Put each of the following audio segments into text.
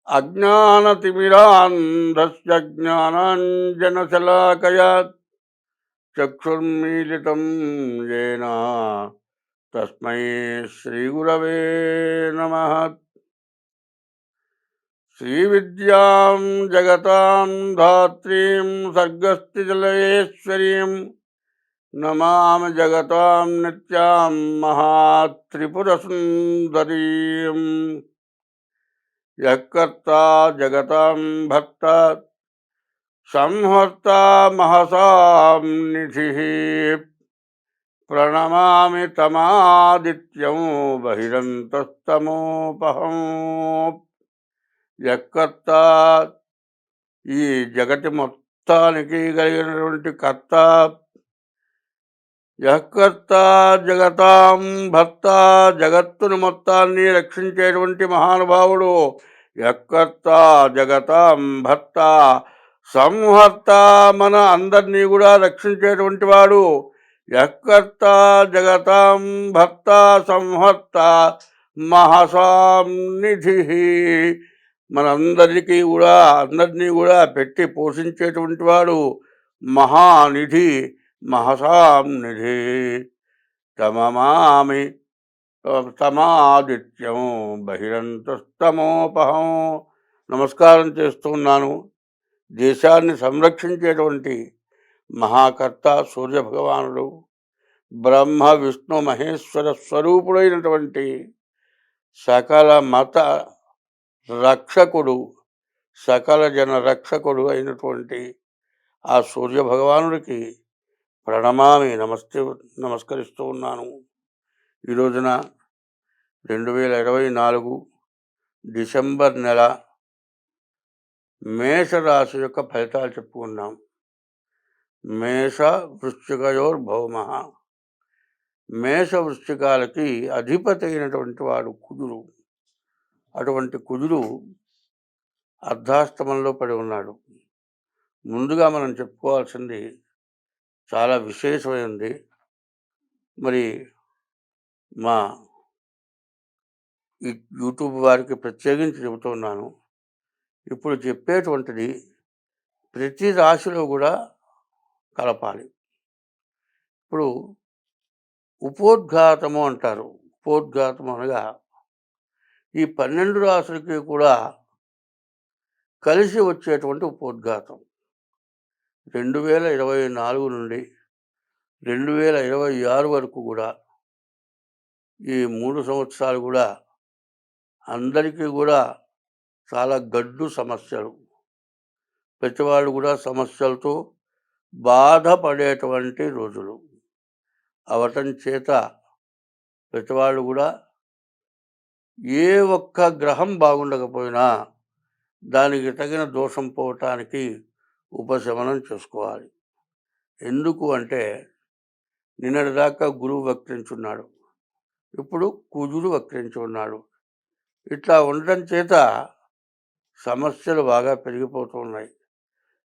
అజ్ఞానతిమిరాంధస్య జ్ఞానాంజనశలాకయా చక్షుర్మీలితం येन తస్మై శ్రీగురవే నమః. శ్రీవిద్యాం జగతాం ధాత్రీం సర్గస్థితిలయేశ్వరీం నమామి జగతాం నిత్యాం మహాత్రిపురసుందరీం. యఃకర్తా జగతాం భర్త సంహర్తా మహసాం నిధిః ప్రణమామి తమాదిత్యం బహిరంతస్తమోపహం. యఃకర్త ఈ జగతి మొత్తానికి కలిగినటువంటి కర్త, యఃకర్త జగతాం భర్త జగత్తును మొత్తాన్ని రక్షించేటువంటి మహానుభావుడు, యఃకర్త జగతాం భర్త సంహర్త మన అందరినీ కూడా రక్షించేటువంటి వాడు, యఃకర్త జగతాం భర్త సంహర్త మహసాం నిధి మనందరికీ కూడా అందరినీ కూడా పెట్టి పోషించేటువంటి వాడు మహానిధి, మహసాం నిధి. తమమామి తమాదిత్యం బహిరంతస్తమోపహం. నమస్కారం చేస్తున్నాను. దేశాన్ని సంరక్షించేటువంటి మహాకర్త సూర్యభగవానుడు, బ్రహ్మ విష్ణు మహేశ్వర స్వరూపుడైనటువంటి సకల మత రక్షకుడు, సకల జన రక్షకుడు అయినటువంటి ఆ సూర్యభగవానుడికి ప్రణమామి నమస్కరిస్తూ ఉన్నాను. ఈ రోజున 2024 డిసెంబర్ నెల మేషరాశి యొక్క ఫలితాలు చెప్పుకున్నాం. మేష వృశ్చికయోర్భౌమ. మేష వృశ్చికాలకి అధిపతి అయినటువంటి వాడు కుజుడు. అటువంటి కుజుడు అర్ధాష్టమంలో పడి ఉన్నాడు. ముందుగా మనం చెప్పుకోవాల్సింది చాలా విశేషమైంది. మరి మా ఈ యూట్యూబ్ వారికి ప్రత్యేకించి చెబుతున్నాను. ఇప్పుడు చెప్పేటువంటిది ప్రతి రాశిలో కూడా కలపాలి. ఇప్పుడు ఉపోద్ఘాతము అంటారు. ఉపోద్ఘాతం అనగా ఈ 12 రాశులకి కూడా కలిసి వచ్చేటువంటి ఉపోద్ఘాతం. 2024 నుండి 2026 వరకు కూడా ఈ 3 సంవత్సరాలు కూడా అందరికీ కూడా చాలా గడ్డు సమస్యలు, ప్రతి వాళ్ళు కూడా సమస్యలతో బాధపడేటువంటి రోజులు అవటం చేత ప్రతి వాళ్ళు కూడా ఏ ఒక్క గ్రహం బాగుండకపోయినా దానికి తగిన దోషం పోవటానికి ఉపశమనం చేసుకోవాలి. ఎందుకు అంటే నిన్నటిదాకా గురువు వక్రించున్నాడు, ఇప్పుడు కుజుడు వక్రించి ఉన్నాడు. ఇట్లా ఉండటం చేత సమస్యలు బాగా పెరిగిపోతున్నాయి.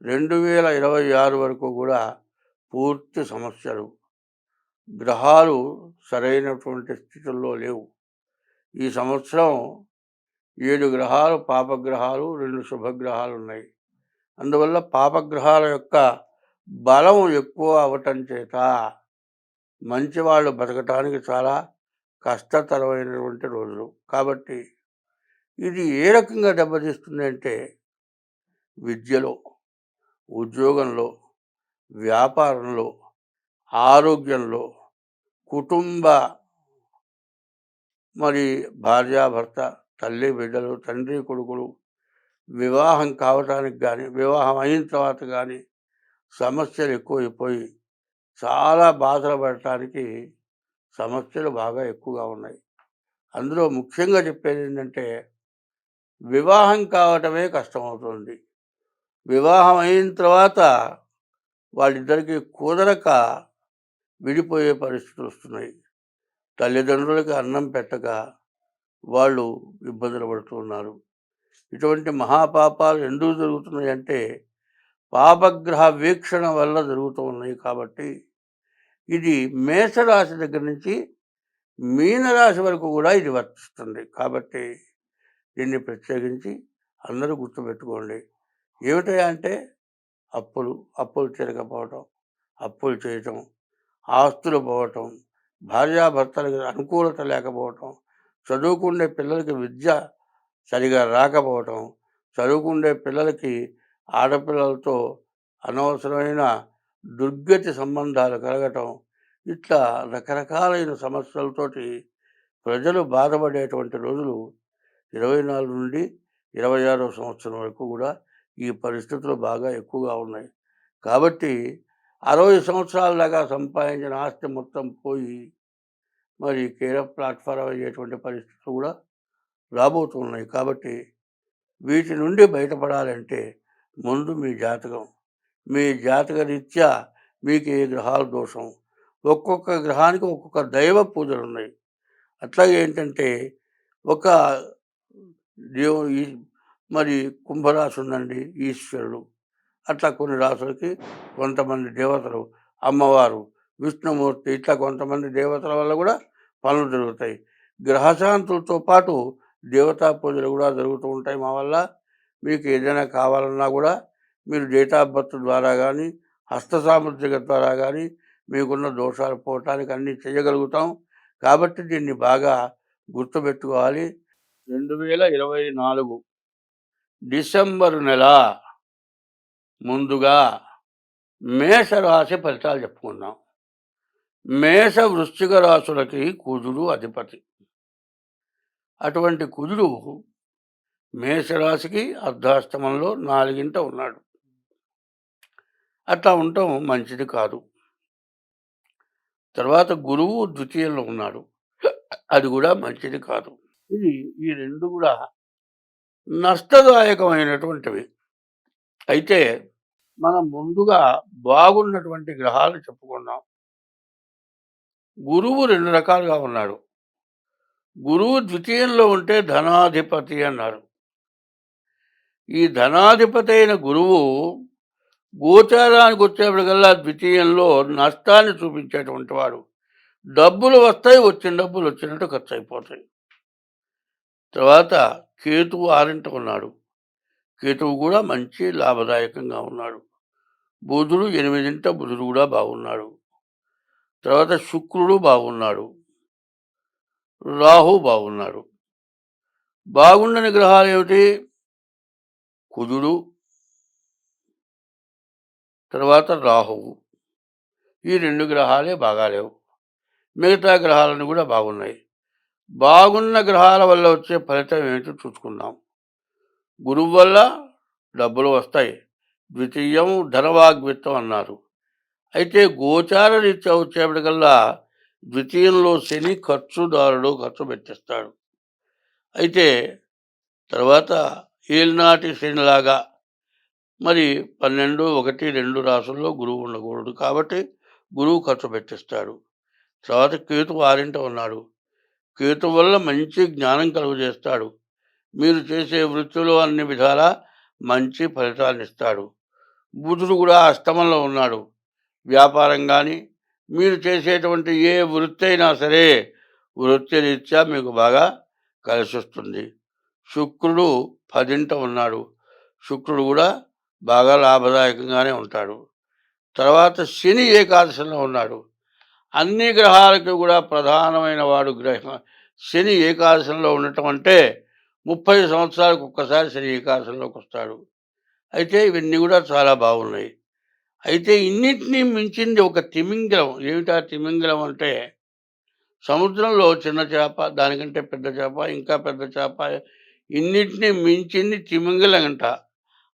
2026 వరకు కూడా పూర్తి సమస్యలు. గ్రహాలు సరైనటువంటి స్థితుల్లో లేవు. ఈ సంవత్సరం 7 గ్రహాలు పాపగ్రహాలు, 2 శుభగ్రహాలు ఉన్నాయి. అందువల్ల పాపగ్రహాల యొక్క బలం ఎక్కువ అవటం చేత మంచివాళ్ళు బతకటానికి చాలా కష్టతరమైనటువంటి రోజులు. కాబట్టి ఇది ఏ రకంగా దెబ్బతీస్తుంది అంటే విద్యలో, ఉద్యోగంలో, వ్యాపారంలో, ఆరోగ్యంలో, కుటుంబ మరి భార్యాభర్త, తల్లి బిడ్డలు, తండ్రి కొడుకులు, వివాహం కావటానికి కానీ వివాహం అయిన తర్వాత కానీ సమస్యలు ఎక్కువైపోయి చాలా బాధలు పడటానికి సమస్యలు బాగా ఎక్కువగా ఉన్నాయి. అందులో ముఖ్యంగా చెప్పేది ఏంటంటే వివాహం కావటమే కష్టమవుతుంది. వివాహం అయిన తర్వాత వాళ్ళిద్దరికీ కుదరక విడిపోయే పరిస్థితులు వస్తున్నాయి. తల్లిదండ్రులకి అన్నం పెట్టక వాళ్ళు ఇబ్బందులు పడుతున్నారు. ఇటువంటి మహాపాపాలు ఎందుకు జరుగుతున్నాయి అంటే పాపగ్రహ వీక్షణ వల్ల జరుగుతూ ఉన్నాయి. కాబట్టి ఇది మేషరాశి దగ్గర నుంచి మీనరాశి వరకు కూడా ఇది వర్తిస్తుంది. కాబట్టి దీన్ని ప్రత్యేకించి అందరూ గుర్తుపెట్టుకోండి. ఏమిటయ్యా అంటే అప్పులు తీరకపోవటం, అప్పులు చేయటం, ఆస్తులు పోవటం, భార్యాభర్తలకి అనుకూలత లేకపోవటం, చదువుకునే పిల్లలకి విద్య సరిగా రాకపోవటం, చదువుకునే పిల్లలకి ఆడపిల్లలతో అనవసరమైన దుర్గతి సంబంధాలు కలగటం, ఇట్లా రకరకాలైన సమస్యలతోటి ప్రజలు బాధపడేటువంటి రోజులు 24 నుండి 26వ సంవత్సరం వరకు కూడా ఈ పరిస్థితులు బాగా ఎక్కువగా ఉన్నాయి. కాబట్టి 60 సంవత్సరాల దాకా సంపాదించిన ఆస్తి మొత్తం పోయి మరి కేర్ ఆఫ్ ప్లాట్‌ఫారం అయ్యేటువంటి పరిస్థితులు కూడా రాబోతున్నాయి. కాబట్టి వీటి నుండి బయటపడాలంటే ముందు మీ జాతక రీత్యా మీకు ఏ గ్రహాల దోషం, ఒక్కొక్క గ్రహానికి ఒక్కొక్క దైవ పూజలున్నాయి. అట్లాగే ఏంటంటే ఒక దేవు ఈ మరి కుంభరాశి ఉందండి, ఈశ్వరుడు. అట్లా కొన్ని రాసులకి కొంతమంది దేవతలు, అమ్మవారు, విష్ణుమూర్తి, ఇట్లా కొంతమంది దేవతల వల్ల కూడా పనులు జరుగుతాయి. గ్రహశాంతులతో పాటు దేవతా పూజలు కూడా జరుగుతూ ఉంటాయి మా వల్ల. మీకు ఏదైనా కావాలన్నా కూడా మీరు డేట్ ఆఫ్ బర్త్ ద్వారా కానీ, హస్త సాముద్రిక ద్వారా కానీ మీకున్న దోషాలు పోవటానికి అన్నీ చేయగలుగుతాం. కాబట్టి దీన్ని బాగా గుర్తుపెట్టుకోవాలి. 2024 డిసెంబరు నెల ముందుగా మేషరాశి ఫలితాలు చెప్పుకుందాం. మేష వృశ్చిక రాశులకి కుజుడు అధిపతి. అటువంటి కుజుడు మేషరాశికి అర్ధాష్టమంలో 4వ ఉన్నాడు. అట్లా ఉండటం మంచిది కాదు. తర్వాత గురువు ద్వితీయంలో ఉన్నాడు, అది కూడా మంచిది కాదు. ఈ రెండు కూడా నష్టదాయకమైనటువంటివి. అయితే మనం ముందుగా బాగున్నటువంటి గ్రహాలు చెప్పుకున్నాం. గురువు 2 రకాలుగా ఉన్నాడు. గురువు ద్వితీయంలో ఉంటే ధనాధిపతి అన్నారు. ఈ ధనాధిపతి అయిన గురువు గోచారానికి వచ్చేప్పటికల్లా ద్వితీయంలో నష్టాన్ని చూపించేటువంటి వాడు. డబ్బులు వస్తాయి, వచ్చిన డబ్బులు వచ్చినట్టు ఖర్చు అయిపోతాయి. తర్వాత కేతువు 6వ ఉన్నాడు. కేతువు కూడా మంచి లాభదాయకంగా ఉన్నాడు. బుధుడు 8వ, బుధుడు కూడా బాగున్నాడు. తర్వాత శుక్రుడు బాగున్నాడు, రాహు బాగున్నాడు. బాగుండని గ్రహాలు ఏమిటి? కుజుడు, తర్వాత రాహువు. ఈ 2 గ్రహాలే బాగాలేవు. మిగతా గ్రహాలను కూడా బాగున్నాయి. బాగున్న గ్రహాల వల్ల వచ్చే ఫలితం ఏమిటో చూసుకుందాం. గురువు వల్ల డబ్బులు వస్తాయి. ద్వితీయం ధనవాగ్విత్తం అన్నారు. అయితే గోచార రీత్యా వచ్చేప్పటికల్లా ద్వితీయంలో శని ఖర్చు పెట్టిస్తాడు. అయితే తర్వాత ఏలినాటి శనిలాగా మరి 12, 1, 2 రాసుల్లో గురువు ఉండకూడదు. కాబట్టి గురువు ఖర్చు పెట్టిస్తాడు. తర్వాత కేతువు 6వ ఉన్నాడు. కేతు వల్ల మంచి జ్ఞానం కలుగజేస్తాడు. మీరు చేసే వృత్తిలో అన్ని విధాలా మంచి ఫలితాన్ని ఇస్తాడు. బుధుడు కూడా అష్టమంలో ఉన్నాడు. వ్యాపారం కానీ మీరు చేసేటువంటి ఏ వృత్తి అయినా సరే వృత్తి రీత్యా మీకు బాగా కలిసి వస్తుంది. శుక్రుడు 10వ ఉన్నాడు. శుక్రుడు కూడా బాగా లాభదాయకంగానే ఉంటాడు. తర్వాత శని ఏకాదశంలో ఉన్నాడు. అన్ని గ్రహాలకు కూడా ప్రధానమైన వాడు శని ఏకాదశంలో ఉండటం అంటే 30 సంవత్సరాలకు ఒక్కసారి శని ఏకాదశంలోకి వస్తాడు. అయితే ఇవన్నీ కూడా చాలా బాగున్నాయి. అయితే ఇన్నింటినీ మించింది ఒక తిమింగలం. ఏమిటా తిమింగలం అంటే సముద్రంలో చిన్న చేప, దానికంటే పెద్ద చేప, ఇంకా పెద్ద చేప, ఇన్నింటినీ మించింది తిమింగలం అంట.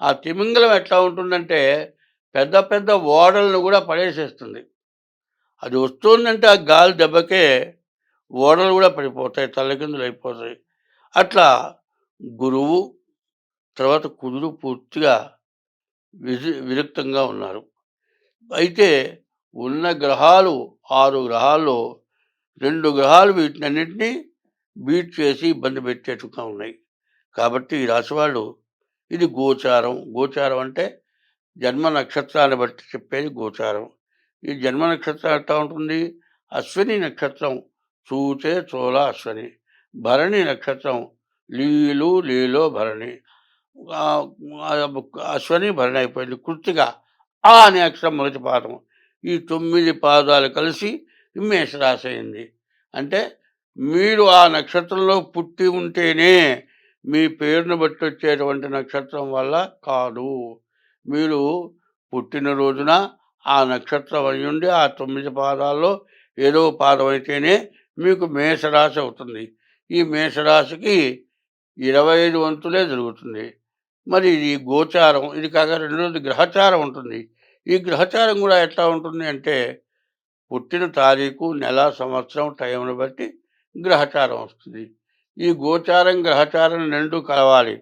ఆ తిమింగలం ఎట్లా ఉంటుందంటే పెద్ద పెద్ద ఓడలను కూడా పడేసేస్తుంది. అది వస్తుందంటే ఆ గాలి దెబ్బకే ఓడలు కూడా పడిపోతాయి, తల్లకిందులు అయిపోతాయి. అట్లా గురువు తర్వాత కుజుడు పూర్తిగా విరక్తంగా ఉన్నారు. అయితే ఉన్న గ్రహాలు 6 గ్రహాల్లో 2 గ్రహాలు వీటినన్నింటినీ బీట్ చేసి ఇబ్బంది పెట్టేట్టుగా ఉన్నాయి. కాబట్టి ఈ రాశి వాళ్ళు ఇది గోచారం అంటే జన్మ నక్షత్రాన్ని బట్టి చెప్పేది గోచారం. ఈ జన్మ నక్షత్రం ఎట్లా ఉంటుంది? అశ్విని నక్షత్రం చూచే చోళ అశ్వని, భరణి నక్షత్రం లీలో భరణి, ఆహ్, అశ్వని, భరణి అయిపోయింది. కృత్తిక అనే అక్షరం మొదటి పాదం. ఈ 9 పాదాలు కలిసి మేషరాశి అయింది. అంటే మీరు ఆ నక్షత్రంలో పుట్టి ఉంటేనే మీ పేరును బట్టి వచ్చేటువంటి నక్షత్రం వల్ల కాదు. మీరు పుట్టిన రోజున ఆ నక్షత్రం అయ్యుండి ఆ 9 పాదాల్లో ఏదో పాదం అయితేనే మీకు మేషరాశి అవుతుంది. ఈ మేషరాశికి 25 వంతులే జరుగుతుంది. మరి ఇది గోచారం. ఇది కాక రెండోది గ్రహచారం ఉంటుంది. ఈ గ్రహచారం గూడా ఎట్లా ఉంటుంది అంటే, పుట్టిన తారీఖు, నెల, సంవత్సరం, టైంను బట్టి గ్రహచారం వస్తుంది. ఈ గోచారం, గ్రహచారం 2 కలవాలి.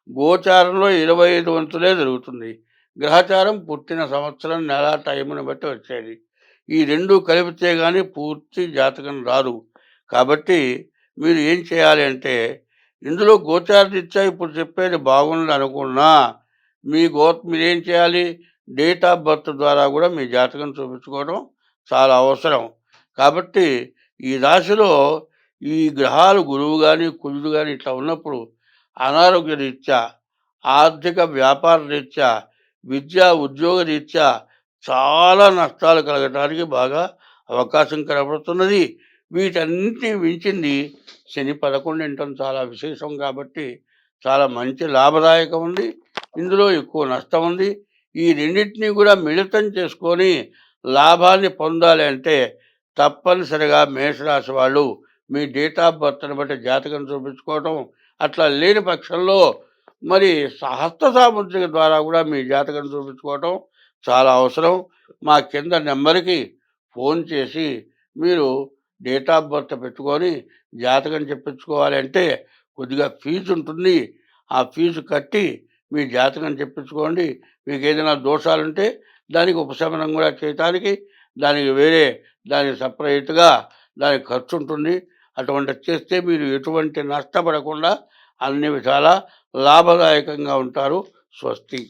గోచారంలో 25 వంతులే జరుగుతుంది. గ్రహచారం పుట్టిన సంవత్సరం, నెల, టైంను బట్టి వచ్చేది. ఈ 2 కలిపితే గాని పూర్తి జాతకం రాదు. కాబట్టి మీరు ఏం చేయాలి అంటే, ఇందులో గోచారరీత్యా ఇప్పుడు చెప్పేది బాగుంది అనుకున్నా, మీరేం చేయాలి? డేట్ ఆఫ్ బర్త్ ద్వారా గూడా మీ జాతకం చూపించుకోవడం చాలా అవసరం. కాబట్టి ఈ రాశిలో ఈ గ్రహాలు గురువు గాని, కుజుడు గాని ఇట్లా ఉన్నప్పుడు అనారోగ్య రీత్యా, ఆర్థిక వ్యాపార రీత్యా, విద్యా, ఉద్యోగ రీత్యా చాలా నష్టాలు కలగటానికి బాగా అవకాశం కనబడుతున్నది. వీటన్నిటిని మించింది శని 11 చాలా విశేషం కాబట్టి చాలా మంచి లాభదాయకం ఉంది. ఇందులో ఎక్కువ నష్టం ఉంది. ఈ రెండిటిని కూడా మిళితం చేసుకొని లాభాన్ని పొందాలి అంటే తప్పనిసరిగా మేషరాశి వాళ్ళు మీ డేట్ ఆఫ్ బర్త్‌ని బట్టి జాతకం చూపించుకోవటం, అట్లా లేని పక్షంలో మరి హస్త సాముద్రిక ద్వారా కూడా మీ జాతకం చూపించుకోవటం చాలా అవసరం. మా కింద నెంబర్‌కి ఫోన్ చేసి మీరు డేట్ ఆఫ్ బర్త్ పెట్టుకొని జాతకం చెప్పించుకోవాలి అంటే కొద్దిగా ఫీజు ఉంటుంది. ఆ ఫీజు కట్టి మీ జాతకం చెప్పించుకోండి. మీకు ఏదైనా దోషాలుంటే దానికి ఉపశమనం కూడా చేయటానికి దానికి వేరే దానికి సపరేట్‌గా దానికి ఖర్చు ఉంటుంది. అటువంటిది చేస్తే మీరు ఎటువంటి నష్టపడకుండా అన్ని విధాలా లాభదాయకంగా ఉంటారు. స్వస్తి.